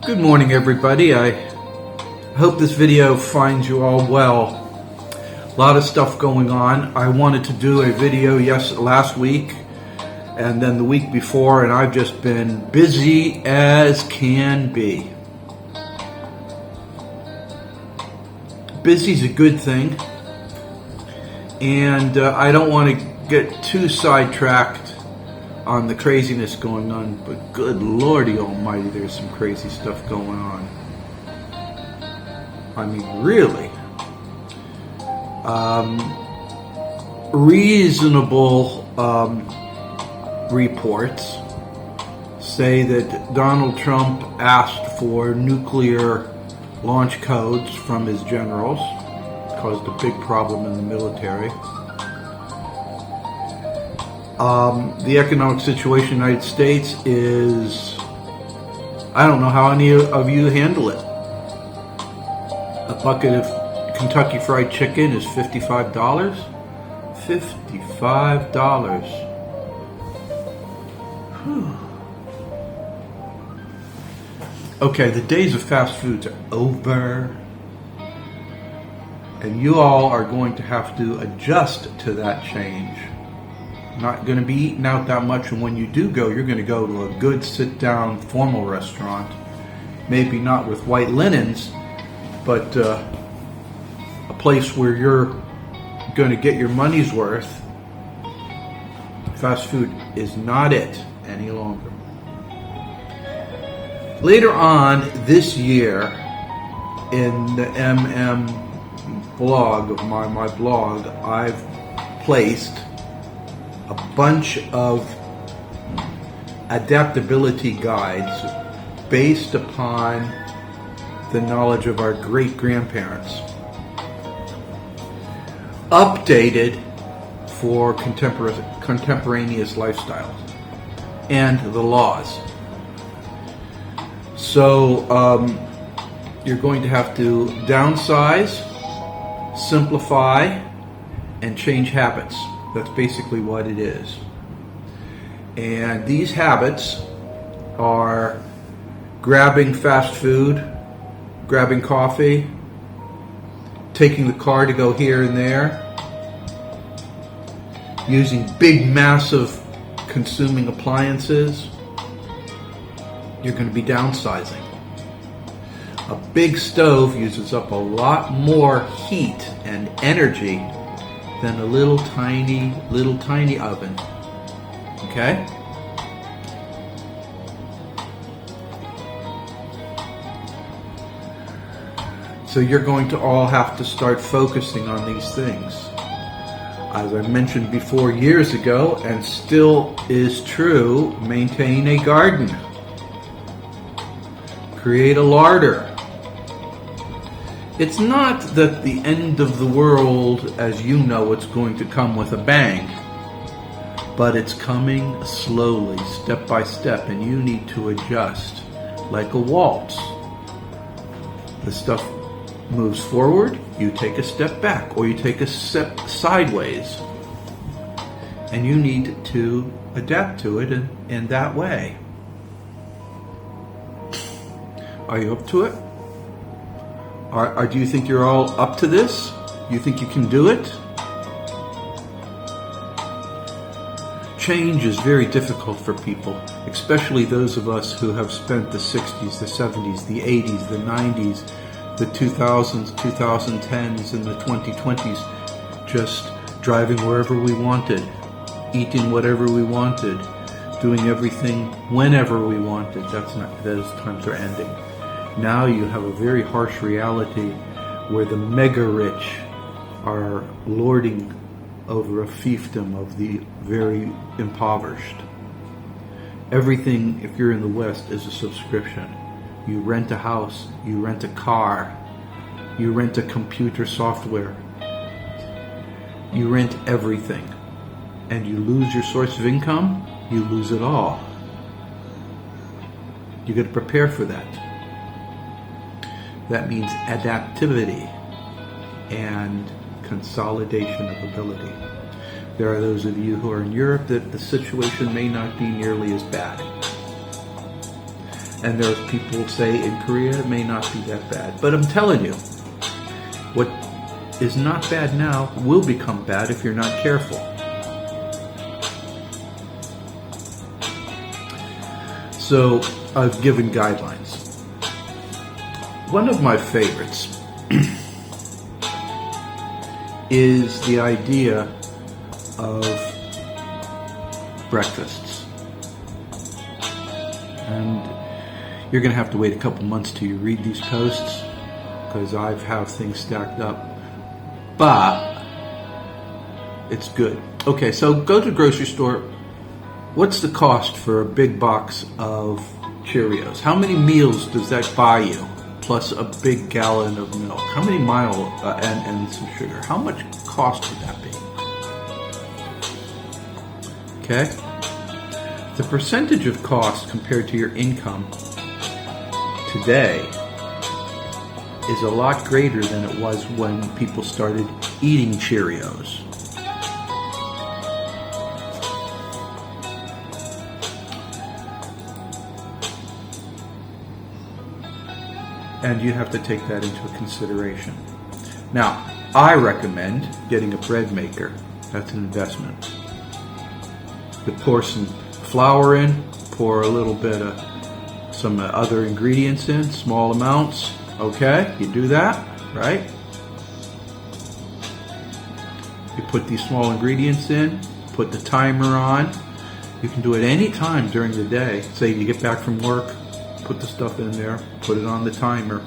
Good morning, everybody. I hope this video finds you all well. A lot of stuff going on. I wanted to do a video last week and then the week before, and I've just been busy as can be. Busy's a good thing, and I don't want to get too sidetracked on the craziness going on, but good Lordy Almighty, there's some crazy stuff going on. I mean, really. Reasonable reports say that Donald Trump asked for nuclear launch codes from his generals, caused a big problem in the military. The economic situation in the United States is, I don't know how any of you handle it. A bucket of Kentucky Fried Chicken is $55. $55. Whew. Okay, the days of fast foods are over, and you all are going to have to adjust to that change. Not going to be eating out that much, and when you do go, you're going to go to a good sit-down formal restaurant, maybe not with white linens, but a place where you're going to get your money's worth. Fast food is not it any longer. Later on this year, in the blog of my blog, I've placed a bunch of adaptability guides based upon the knowledge of our great-grandparents, updated for contemporaneous lifestyles and the laws. So you're going to have to downsize, simplify, and change habits. That's basically what it is. And these habits are grabbing fast food, grabbing coffee, taking the car to go here and there, using big, massive consuming appliances. You're going to be downsizing. A big stove uses up a lot more heat and energy than a little tiny oven. Okay? So you're going to all have to start focusing on these things. As I mentioned before years ago, and still is true, maintain a garden. Create a larder. It's not that the end of the world, as you know, it's going to come with a bang, but it's coming slowly, step by step, and you need to adjust like a waltz. The stuff moves forward, you take a step back, or you take a step sideways, and you need to adapt to it in that way. Are you up to it? Do you think you're all up to this? You think you can do it? Change is very difficult for people, especially those of us who have spent the 60s, the 70s, the 80s, the 90s, the 2000s, 2010s, and the 2020s just driving wherever we wanted, eating whatever we wanted, doing everything whenever we wanted. Those times are ending. Now you have a very harsh reality where the mega rich are lording over a fiefdom of the very impoverished. Everything, if you're in the West, is a subscription. You rent a house, you rent a car, you rent a computer software, you rent everything. And you lose your source of income, you lose it all. You got to prepare for that. That means adaptivity and consolidation of ability. There are those of you who are in Europe that the situation may not be nearly as bad. And there's people who say in Korea it may not be that bad. But I'm telling you, what is not bad now will become bad if you're not careful. So I've given guidelines. One of my favorites is the idea of breakfasts. And you're going to have to wait a couple months till you read these posts because I have things stacked up. But it's good. Okay, so go to the grocery store. What's the cost for a big box of Cheerios? How many meals does that buy you? Plus a big gallon of milk. How many and some sugar? How much cost would that be? Okay? The percentage of cost compared to your income today is a lot greater than it was when people started eating Cheerios. And you have to take that into consideration. Now, I recommend getting a bread maker. That's an investment. You pour some flour in, pour a little bit of some other ingredients in, small amounts. Okay, you do that, right? You put these small ingredients in, put the timer on. You can do it any time during the day. Say you get back from work, put the stuff in there, put it on the timer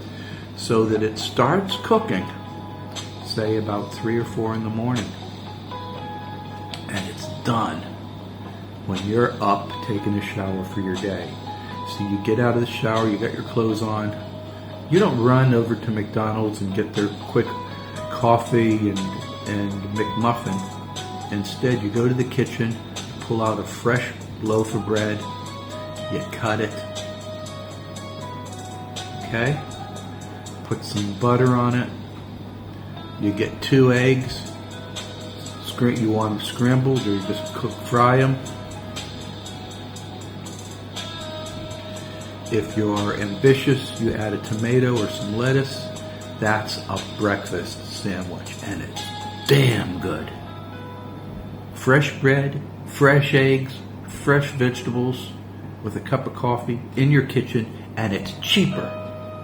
so that it starts cooking, say about 3 or 4 in the morning. And it's done when you're up taking a shower for your day. So you get out of the shower, you got your clothes on. You don't run over to McDonald's and get their quick coffee and McMuffin. Instead, you go to the kitchen, pull out a fresh loaf of bread, you cut it, okay? Put some butter on it. You get 2 eggs. You want them scrambled or you just fry them. If you're ambitious, you add a tomato or some lettuce. That's a breakfast sandwich, and it's damn good. Fresh bread, fresh eggs, fresh vegetables with a cup of coffee in your kitchen, and it's cheaper.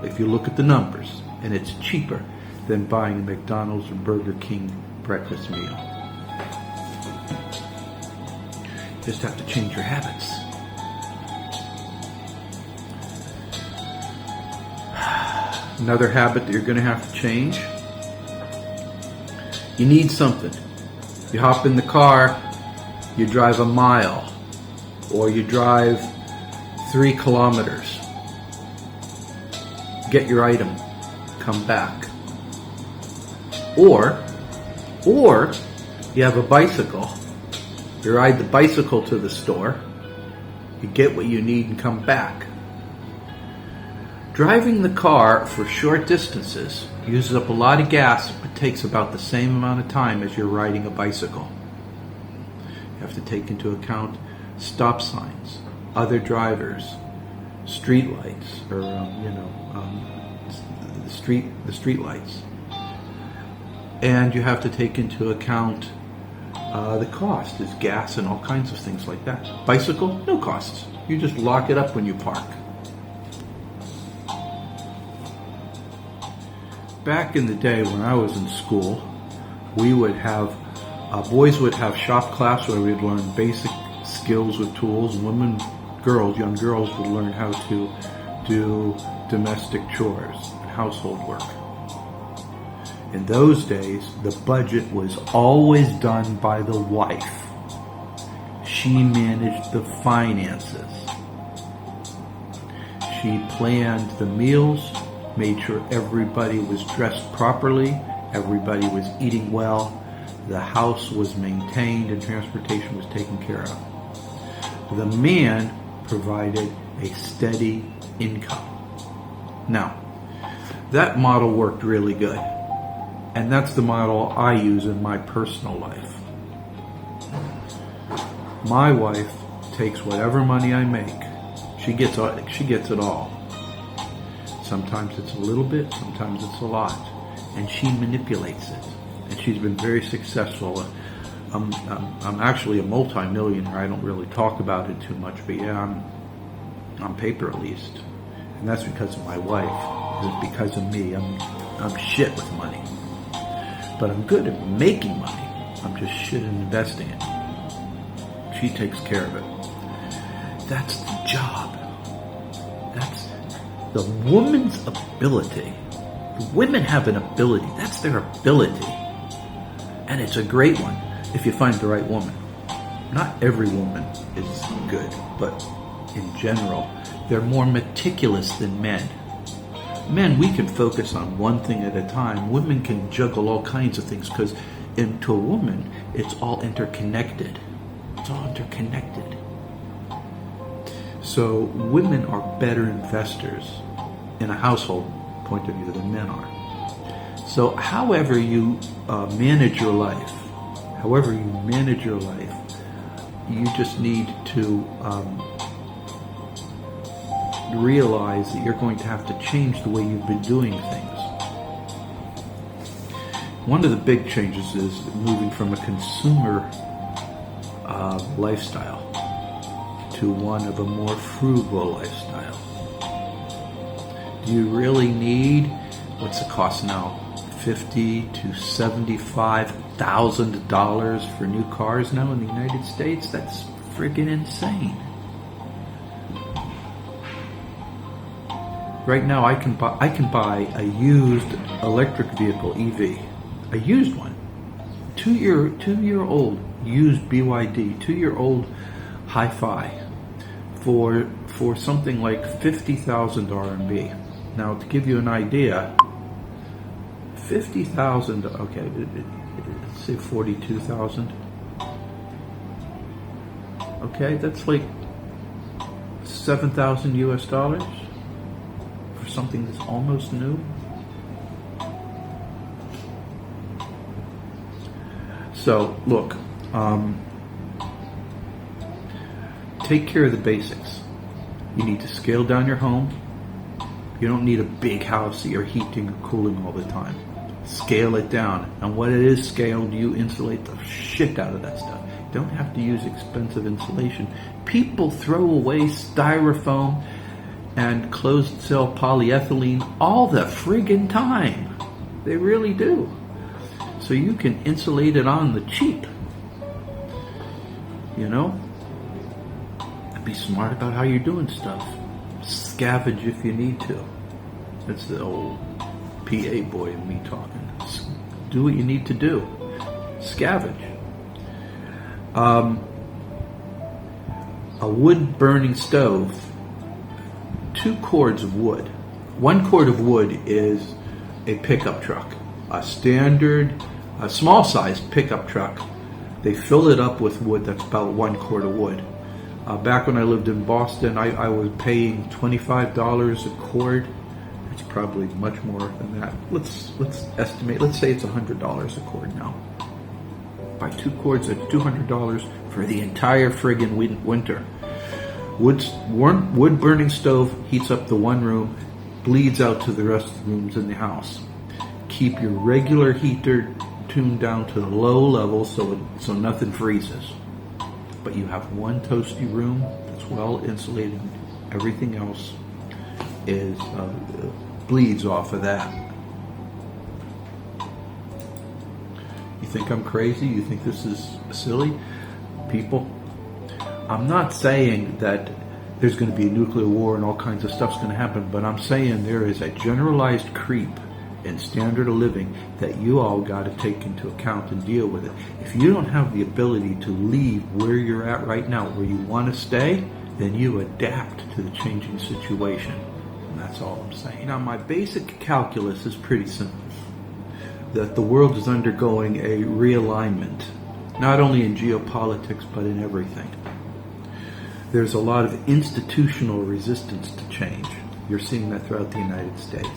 If you look at the numbers, and it's cheaper than buying a McDonald's or Burger King breakfast meal. You just have to change your habits. Another habit that you're going to have to change. You need something. You hop in the car, you drive a mile, or you drive 3 kilometers. Get your item, come back. Or you have a bicycle. You ride the bicycle to the store, you get what you need and come back. Driving the car for short distances uses up a lot of gas, but takes about the same amount of time as you're riding a bicycle. You have to take into account stop signs, other drivers, street lights, or the street lights, and you have to take into account the cost. Is gas and all kinds of things like that. Bicycle, no costs. You just lock it up when you park. Back in the day when I was in school, we would have boys would have shop class where we'd learn basic skills with tools, and young girls would learn how to do domestic chores and household work. In those days, the budget was always done by the wife. She managed the finances. She planned the meals, made sure everybody was dressed properly, everybody was eating well, the house was maintained, and transportation was taken care of. The man provided a steady income. Now, that model worked really good, and that's the model I use in my personal life. My wife takes whatever money I make, She gets it all. Sometimes it's a little bit, sometimes it's a lot, and she manipulates it. And she's been very successful. I'm actually a multi-millionaire. I don't really talk about it too much, but yeah, I'm on paper at least, and that's because of my wife. It's because of me. I'm shit with money, but I'm good at making money. I'm just shit at investing it. She takes care of it. That's the job. That's the woman's ability. Women have an ability. That's their ability. And it's a great one if you find the right woman. Not every woman is good, but in general, they're more meticulous than men. Men, we can focus on one thing at a time. Women can juggle all kinds of things because to a woman, it's all interconnected. It's all interconnected. So women are better investors in a household point of view than men are. So however you manage your life, you just need to realize that you're going to have to change the way you've been doing things. One of the big changes is moving from a consumer lifestyle to one of a more frugal lifestyle. Do you really need, what's the cost now? $50,000 to $75,000 for new cars now in the United States? That's friggin' insane. Right now I can buy a used electric vehicle, EV, a used one, two-year-old used BYD, 2-year-old Hi-Fi for something like 50,000 RMB. Now, to give you an idea, 50,000, okay, let's say 42,000. Okay, that's like 7,000 US dollars for something that's almost new. So, look, take care of the basics. You need to scale down your home. You don't need a big house that you're heating or cooling all the time. Scale it down. And when it is scaled, you insulate the shit out of that stuff. You don't have to use expensive insulation. People throw away styrofoam and closed cell polyethylene all the friggin' time. They really do. So you can insulate it on the cheap. You know? And be smart about how you're doing stuff. Scavenge if you need to. That's the old PA boy in me talking. Do what you need to do. Scavenge. A wood burning stove, 2 cords of wood. 1 cord of wood is a pickup truck. A small sized pickup truck. They fill it up with wood that's about 1 cord of wood. Back when I lived in Boston, I was paying $25 a cord. It's probably much more than that. Let's estimate. Let's say it's $100 a cord now. Buy 2 cords at $200 for the entire friggin' winter. Wood burning stove heats up the one room, bleeds out to the rest of the rooms in the house. Keep your regular heater tuned down to the low level so nothing freezes. But you have one toasty room that's well insulated. Everything else is bleeds off of that. You think I'm crazy? You think this is silly? People, I'm not saying that there's going to be a nuclear war and all kinds of stuff's going to happen, but I'm saying there is a generalized creep in standard of living that you all got to take into account and deal with it. If you don't have the ability to leave where you're at right now, where you want to stay, then you adapt to the changing situation. And that's all I'm saying. Now, my basic calculus is pretty simple. That the world is undergoing a realignment, not only in geopolitics, but in everything. There's a lot of institutional resistance to change. You're seeing that throughout the United States.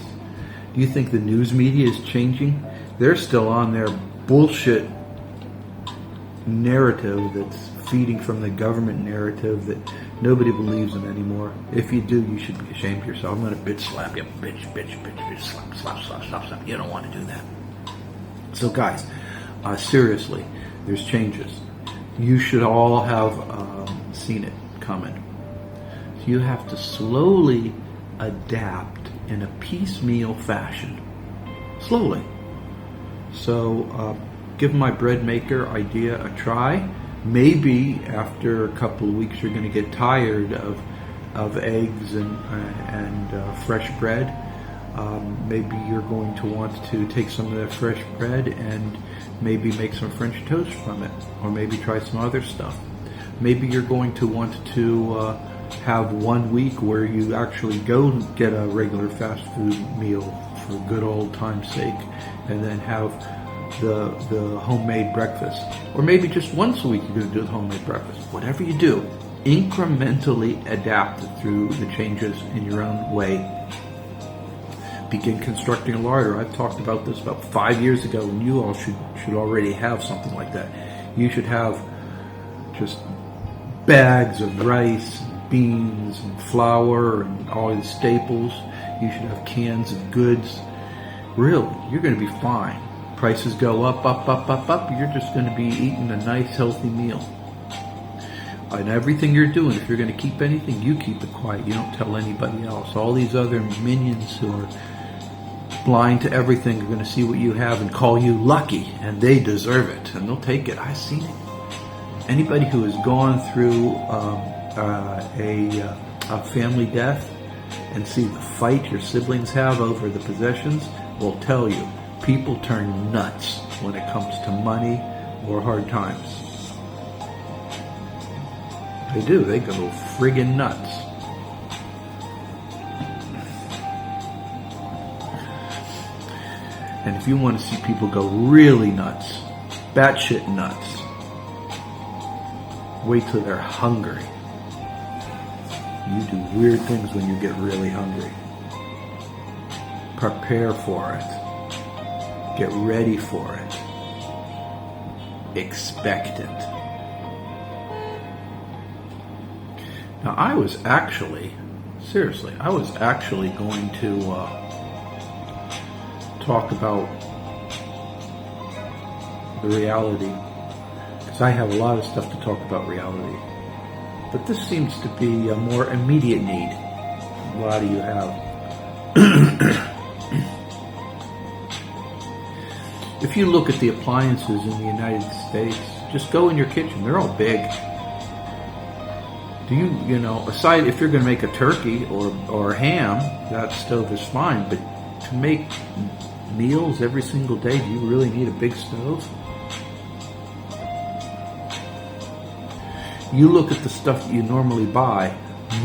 Do you think the news media is changing? They're still on their bullshit narrative that's feeding from the government narrative that nobody believes in anymore. If you do, you should be ashamed of yourself. I'm going to bitch slap you. Bitch, slap, slap, slap, slap, slap. You don't want to do that. So guys, seriously, there's changes. You should all have seen it coming. So you have to slowly adapt in a piecemeal fashion. Slowly. So give my bread maker idea a try. Maybe after a couple of weeks you're going to get tired of eggs and fresh bread. Maybe you're going to want to take some of that fresh bread and maybe make some French toast from it, or maybe try some other stuff. Maybe you're going to want to have 1 week where you actually go get a regular fast food meal for good old time's sake, and then have the homemade breakfast. Or maybe just once a week you're going to do the homemade breakfast. Whatever you do, incrementally adapt through the changes in your own way. Begin constructing a larder. I've talked about this about 5 years ago, and you all should already have something like that. You should have just bags of rice, beans, and flour, and all the staples. You should have cans of goods. Really, you're going to be fine. Prices go up, you're just going to be eating a nice, healthy meal. And everything you're doing, if you're going to keep anything, you keep it quiet. You don't tell anybody else. All these other minions who are blind to everything are going to see what you have and call you lucky, and they deserve it, and they'll take it. I've seen it. Anybody who has gone through a family death and see the fight your siblings have over the possessions will tell you people turn nuts when it comes to money or hard times. They do. They go friggin' nuts. And if you want to see people go really nuts, batshit nuts, wait till they're hungry. You do weird things when you get really hungry. Prepare for it. Get ready for it. Expect it. Now, I was actually going to talk about the reality, because I have a lot of stuff to talk about reality. But this seems to be a more immediate need. A lot of you have. If you look at the appliances in the United States, just go in your kitchen. They're all big. Do you know, aside if you're going to make a turkey or ham, that stove is fine. But to make meals every single day, do you really need a big stove? You look at the stuff that you normally buy,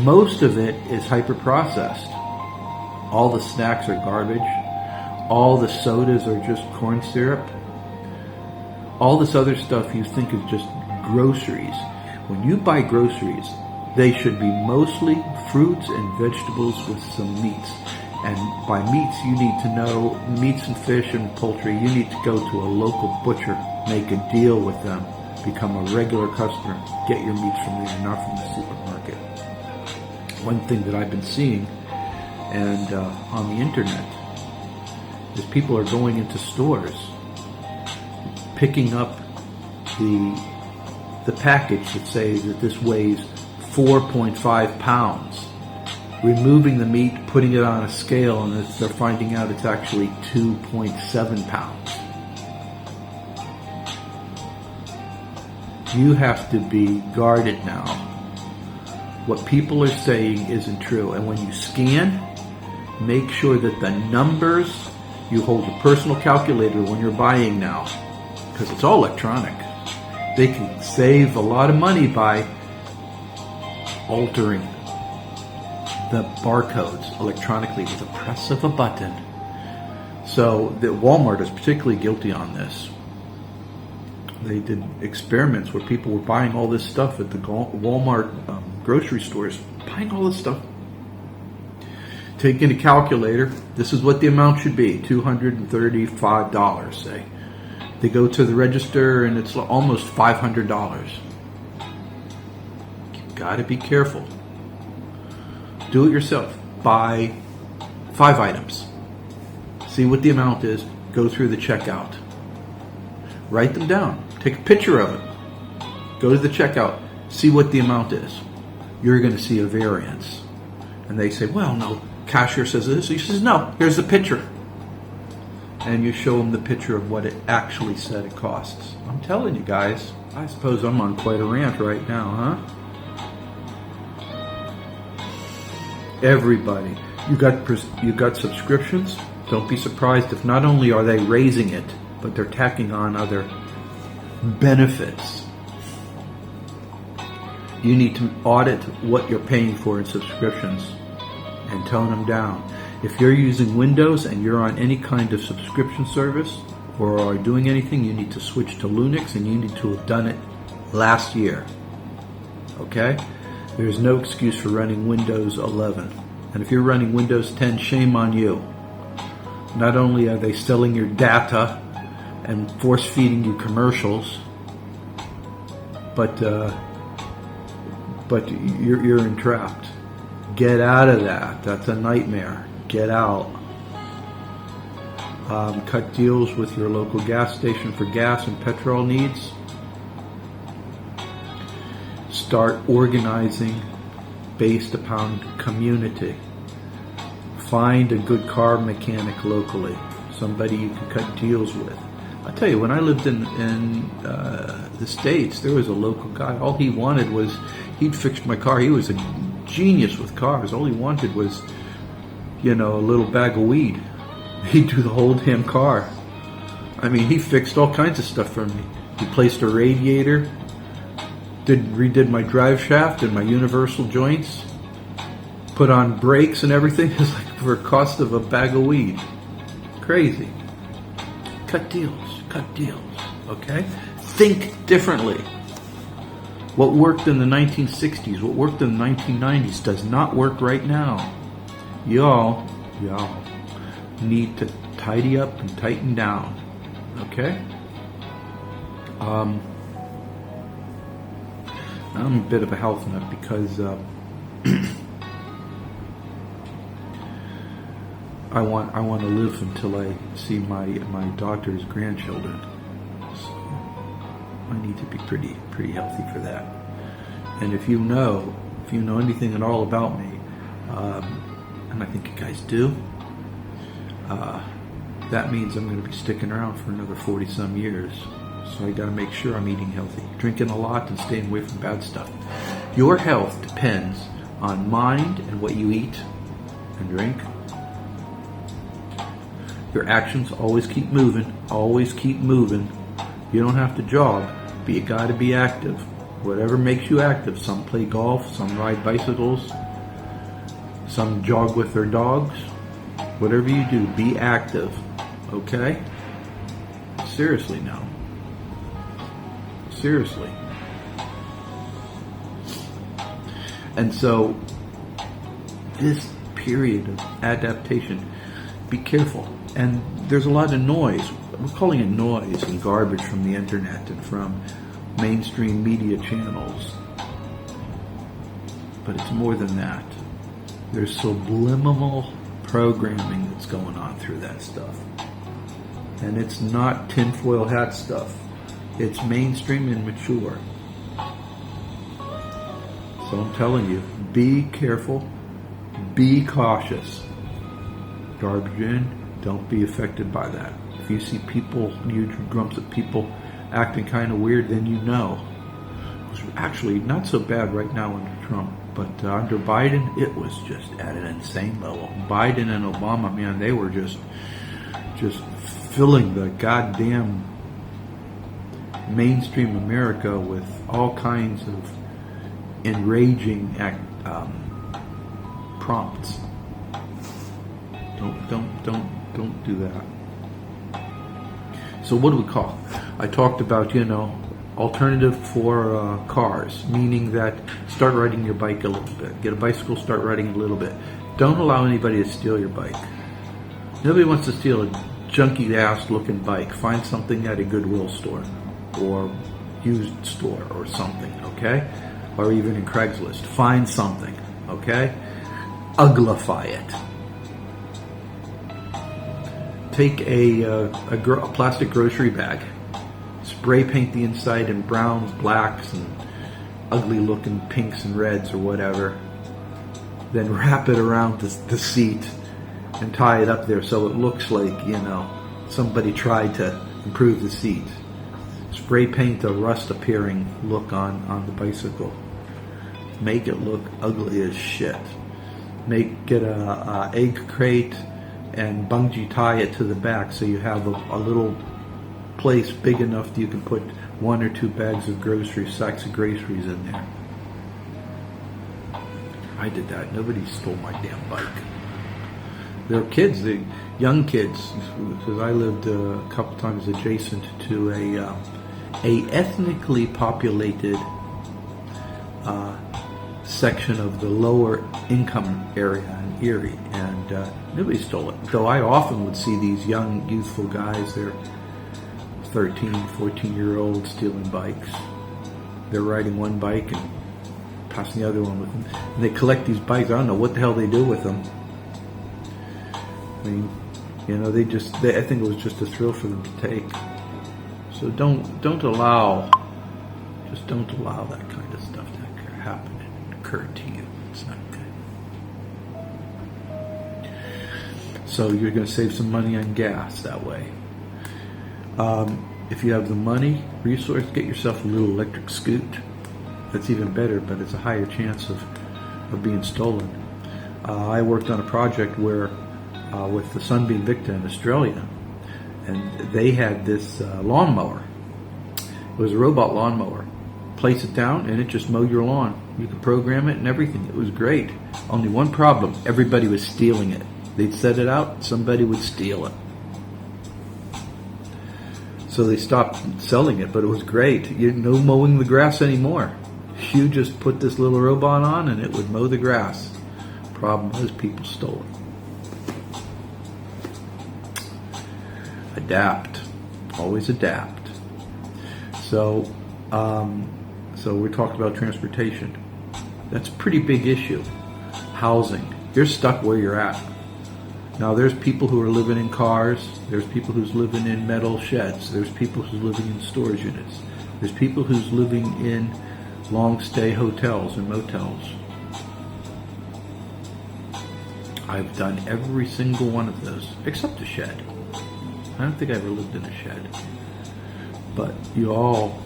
most of it is hyper-processed. All the snacks are garbage. All the sodas are just corn syrup. All this other stuff you think is just groceries. When you buy groceries, they should be mostly fruits and vegetables with some meats. And by meats, you need to know meats and fish and poultry. You need to go to a local butcher, make a deal with them, become a regular customer, get your meats from there, not from the supermarket. One thing that I've been seeing and on the internet is people are going into stores, picking up the package that says that this weighs 4.5 pounds, removing the meat, putting it on a scale, and they're finding out it's actually 2.7 pounds. You have to be guarded now. What people are saying isn't true. And when you scan, make sure that the numbers, you hold a personal calculator when you're buying now, because it's all electronic. They can save a lot of money by altering the barcodes electronically with a press of a button. So that Walmart is particularly guilty on this. They did experiments where people were buying all this stuff at the Walmart grocery stores, buying all this stuff, taking a calculator. This is what the amount should be, $235, say. They go to the register and it's almost $500. got to be careful. Do it yourself. Buy 5 items. See what the amount is. Go through the checkout. Write them down. Take a picture of it. Go to the checkout. See what the amount is. You're going to see a variance. And they say, well, no, cashier says this. He says, no, here's the picture. And you show them the picture of what it actually said it costs. I'm telling you guys, I suppose I'm on quite a rant right now, huh? Everybody, you got subscriptions? Don't be surprised if not only are they raising it, but they're tacking on other benefits. You need to audit what you're paying for in subscriptions and tone them down. If you're using Windows and you're on any kind of subscription service or are doing anything, you need to switch to Linux, and you need to have done it last year. Okay? There's no excuse for running Windows 11. And if you're running Windows 10, shame on you. Not only are they selling your data and force-feeding you commercials, but you're entrapped. Get out of that. That's a nightmare. Get out. Cut deals with your local gas station for gas and petrol needs. Start organizing based upon community. Find a good car mechanic locally, somebody you can cut deals with. I tell you, when I lived in the States, there was a local guy. All he wanted was, he'd fix my car. He was a genius with cars. All he wanted was, a little bag of weed. He'd do the whole damn car. I mean, he fixed all kinds of stuff for me. He replaced a radiator, redid my drive shaft and my universal joints, put on brakes and everything. It's like for a cost of a bag of weed. Crazy. Cut deals, okay? Think differently. What worked in the 1960s, what worked in the 1990s does not work right now. Y'all need to tidy up and tighten down, okay? I'm a bit of a health nut because I want to live until I see my daughter's grandchildren. So I need to be pretty healthy for that. And if you know anything at all about me, and I think you guys do, that means I'm going to be sticking around for another 40-some years. So I got to make sure I'm eating healthy, drinking a lot, and staying away from bad stuff. Your health depends on mind and what you eat and drink. Your actions always keep moving. You don't have to jog, but you got to be active. Whatever makes you active. Some play golf, some ride bicycles, some jog with their dogs. Whatever you do, be active. Okay? Seriously now. Seriously. And so, this period of adaptation, be careful. And there's a lot of noise. We're calling it noise and garbage from the internet and from mainstream media channels. But it's more than that. There's subliminal programming that's going on through that stuff. And it's not tinfoil hat stuff. It's mainstream and mature. So I'm telling you, be careful, be cautious. Garbage in, don't be affected by that. If you see people, huge grumps of people acting kind of weird, then you know. It's actually not so bad right now under Trump, but under Biden, it was just at an insane level. Biden and Obama, man, they were just filling the goddamn mainstream America with all kinds of enraging prompts. Don't do that. So what do we call? I talked about, alternative for cars, meaning that start riding your bike a little bit. Get a bicycle, start riding a little bit. Don't allow anybody to steal your bike. Nobody wants to steal a junky-ass looking bike. Find something at a Goodwill store or used store or something, okay? or even in Craigslist. Find something, okay? Uglify it. Take a plastic grocery bag, spray paint the inside in browns, blacks, and ugly looking pinks and reds or whatever. Then wrap it around the seat and tie it up there so it looks like, somebody tried to improve the seat. Spray paint a rust appearing look on the bicycle. Make it look ugly as shit. Get a egg crate and bungee tie it to the back so you have a little place big enough that you can put 1 or 2 bags of sacks of groceries in there. I did that. Nobody stole my damn bike. There were kids, the young kids, because I lived a couple times adjacent to a ethnically populated section of the lower income area in Erie, and nobody stole it. Though I often would see these young, youthful guys, they're 13, 14-year-olds stealing bikes. They're riding one bike and passing the other one with them. And they collect these bikes. I don't know what the hell they do with them. I mean, I think it was just a thrill for them to take. So don't allow that kind of stuff to happen and occur to you. It's not good. So you're going to save some money on gas that way. If you have the money, resource, get yourself a little electric scoot. That's even better, but it's a higher chance of being stolen. I worked on a project where with the Sunbeam Victa in Australia, and they had this lawnmower. It was a robot lawnmower. Place it down and it just mowed your lawn. You could program it and everything. It was great. Only one problem: everybody was stealing it. They'd set it out, somebody would steal it. So they stopped selling it, but it was great. You no mowing the grass anymore. You just put this little robot on and it would mow the grass. Problem was, people stole it. Adapt. Always adapt. So we're talking about transportation. That's a pretty big issue. Housing. You're stuck where you're at. Now there's people who are living in cars. There's people who's living in metal sheds. There's people who's living in storage units. There's people who's living in long stay hotels and motels. I've done every single one of those, except a shed. I don't think I ever lived in a shed. But you all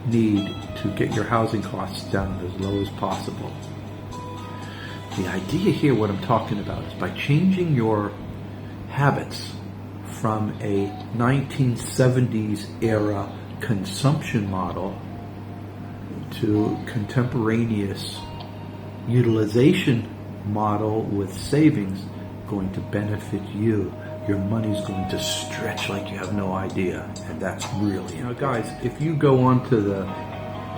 need to get your housing costs down as low as possible. The idea here, what I'm talking about, is by changing your habits from a 1970s era consumption model to contemporaneous utilization model with savings, going to benefit you. Your money's going to stretch like you have no idea, and that's really, guys, if you go onto the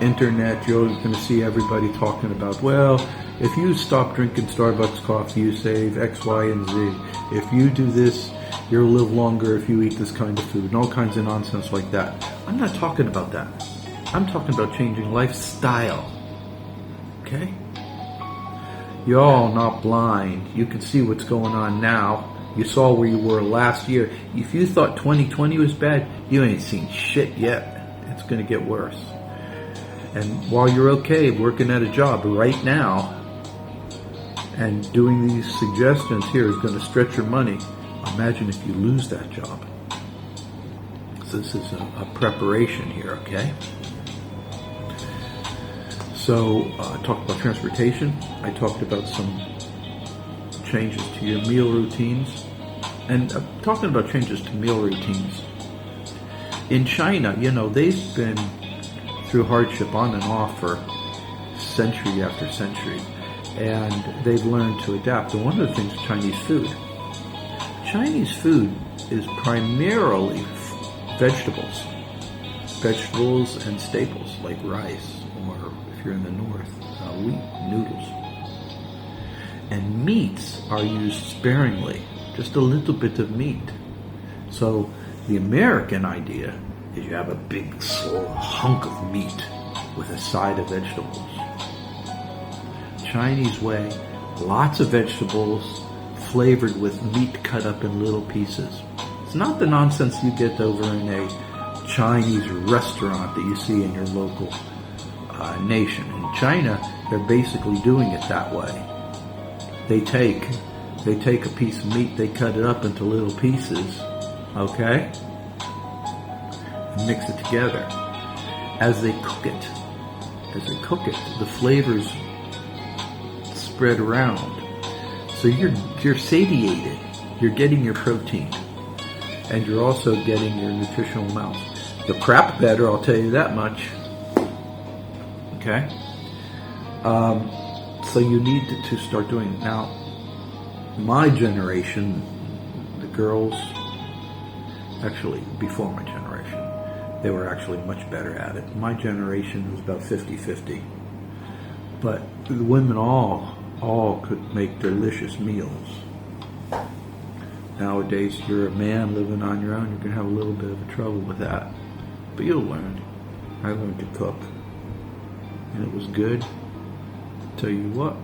internet, you're going to see everybody talking about, well, if you stop drinking Starbucks coffee, you save X, Y, and Z. If you do this, you'll live longer if you eat this kind of food, and all kinds of nonsense like that. I'm not talking about that. I'm talking about changing lifestyle. Okay? You're all not blind. You can see what's going on now. You saw where you were last year. If you thought 2020 was bad, you ain't seen shit yet. It's going to get worse. And while you're okay working at a job right now and doing these suggestions here is going to stretch your money, imagine if you lose that job. So this is a preparation here, okay? So I talked about transportation. I talked about some changes to your meal routines. And talking about changes to meal routines. In China, they've been through hardship on and off for century after century. And they've learned to adapt. And one of the things is Chinese food. Chinese food is primarily vegetables. Vegetables and staples like rice, or if you're in the north, wheat, noodles. And meats are used sparingly, just a little bit of meat. So the American idea is you have a big hunk of meat with a side of vegetables. Chinese way, lots of vegetables, flavored with meat cut up in little pieces. It's not the nonsense you get over in a Chinese restaurant that you see in your local nation. In China, they're basically doing it that way. They take a piece of meat, they cut it up into little pieces, okay, and mix it together. As they cook it, the flavors spread around. So you're satiated. You're getting your protein, and you're also getting your nutritional amounts. The crap better, I'll tell you that much. Okay. So you need to start doing it. Now, my generation, the girls, actually before my generation, they were actually much better at it. My generation was about 50-50. But the women all could make delicious meals. Nowadays, you're a man living on your own, you're going to have a little bit of trouble with that. But you'll learn. I learned to cook. And it was good. Tell you what.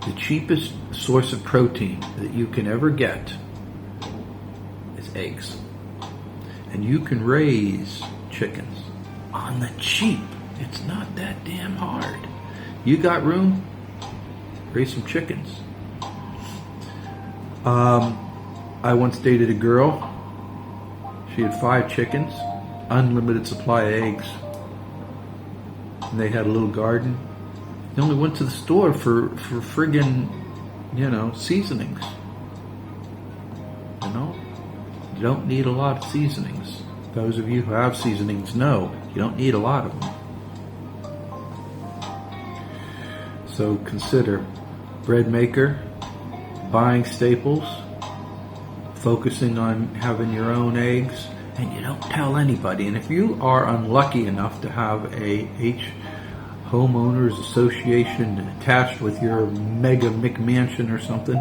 The cheapest source of protein that you can ever get is eggs. And you can raise chickens on the cheap. It's not that damn hard. You got room? Raise some chickens. I once dated a girl. She had 5 chickens, unlimited supply of eggs. And they had a little garden. They only went to the store for friggin', seasonings. You don't need a lot of seasonings. Those of you who have seasonings know you don't need a lot of them. So consider bread maker, buying staples, focusing on having your own eggs, and you don't tell anybody. And if you are unlucky enough to have a homeowners association attached with your mega McMansion or something,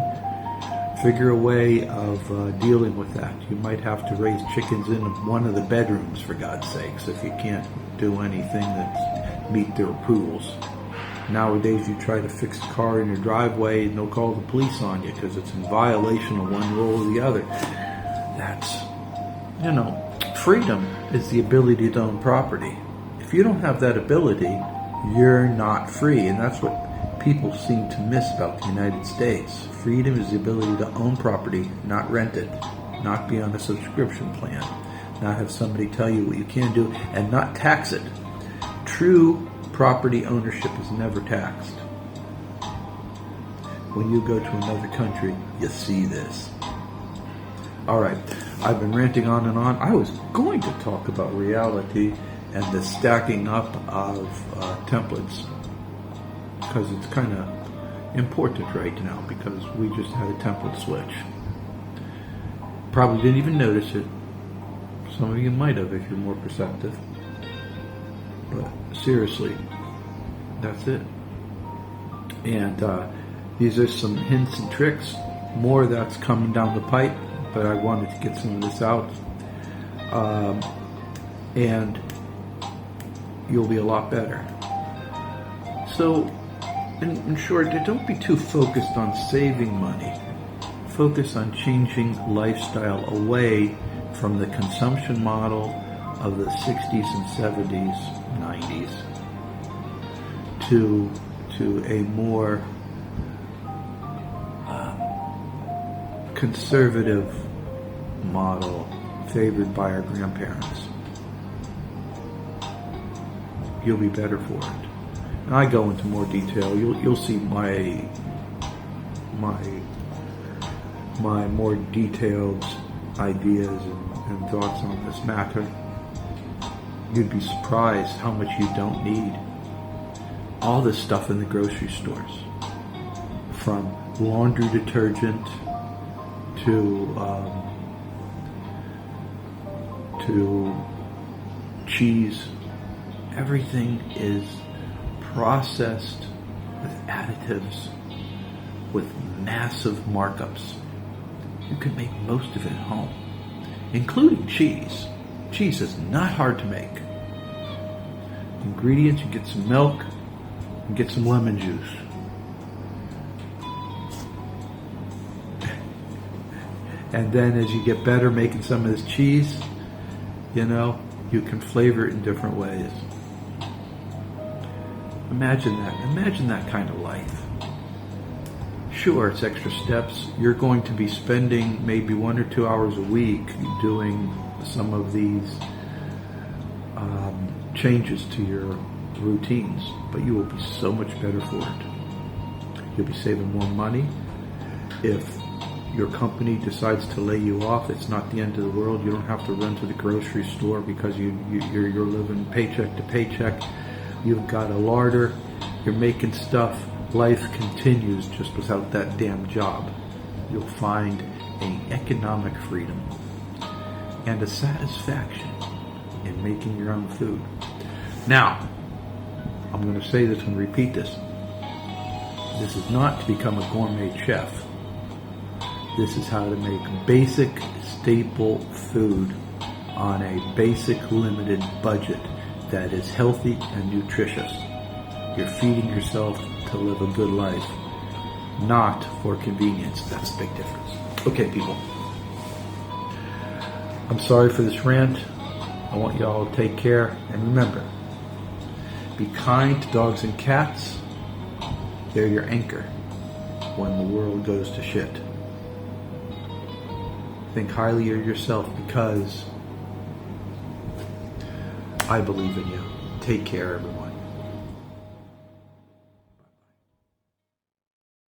figure a way of dealing with that. You might have to raise chickens in one of the bedrooms, for God's sakes, if you can't do anything that meet their approvals. Nowadays, you try to fix a car in your driveway and they'll call the police on you because it's in violation of one rule or the other. That's, freedom is the ability to own property. If you don't have that ability, you're not free. And that's what people seem to miss about the United States. Freedom is the ability to own property, not rent it, not be on a subscription plan, not have somebody tell you what you can do, and not tax it. True property ownership is never taxed. When you go to another country, you see this. All right, I've been ranting on and on. I was going to talk about reality and the stacking up of templates because it's kind of important right now because we just had a template switch. Probably didn't even notice it. Some of you might have if you're more perceptive. But seriously, that's it. And these are some hints and tricks. More that's coming down the pipe, but I wanted to get some of this out. And you'll be a lot better. So, in short, don't be too focused on saving money. Focus on changing lifestyle away from the consumption model of the 60s and 70s, 90s to a more conservative model favored by our grandparents. You'll be better for it. And I go into more detail. You'll see my more detailed ideas and thoughts on this matter. You'd be surprised how much you don't need. All this stuff in the grocery stores, from laundry detergent to cheese. Everything is processed with additives, with massive markups. You can make most of it at home, including cheese. Cheese is not hard to make. ingredients, you get some milk, and get some lemon juice. And then as you get better making some of this cheese, you can flavor it in different ways. Imagine that kind of life. Sure, it's extra steps. You're going to be spending maybe 1 or 2 hours a week doing some of these changes to your routines, but you will be so much better for it. You'll be saving more money. If your company decides to lay you off, it's not the end of the world. You don't have to run to the grocery store because you're living paycheck to paycheck. You've got a larder. You're making stuff. Life continues just without that damn job. You'll find an economic freedom and a satisfaction in making your own food. Now, I'm going to say this and repeat this. This is not to become a gourmet chef. This is how to make basic, staple food on a basic, limited budget that is healthy and nutritious. You're feeding yourself to live a good life, not for convenience. That's the big difference. Okay, people. I'm sorry for this rant. I want you all to take care. And remember, be kind to dogs and cats. They're your anchor when the world goes to shit. Think highly of yourself because I believe in you. Take care, everyone.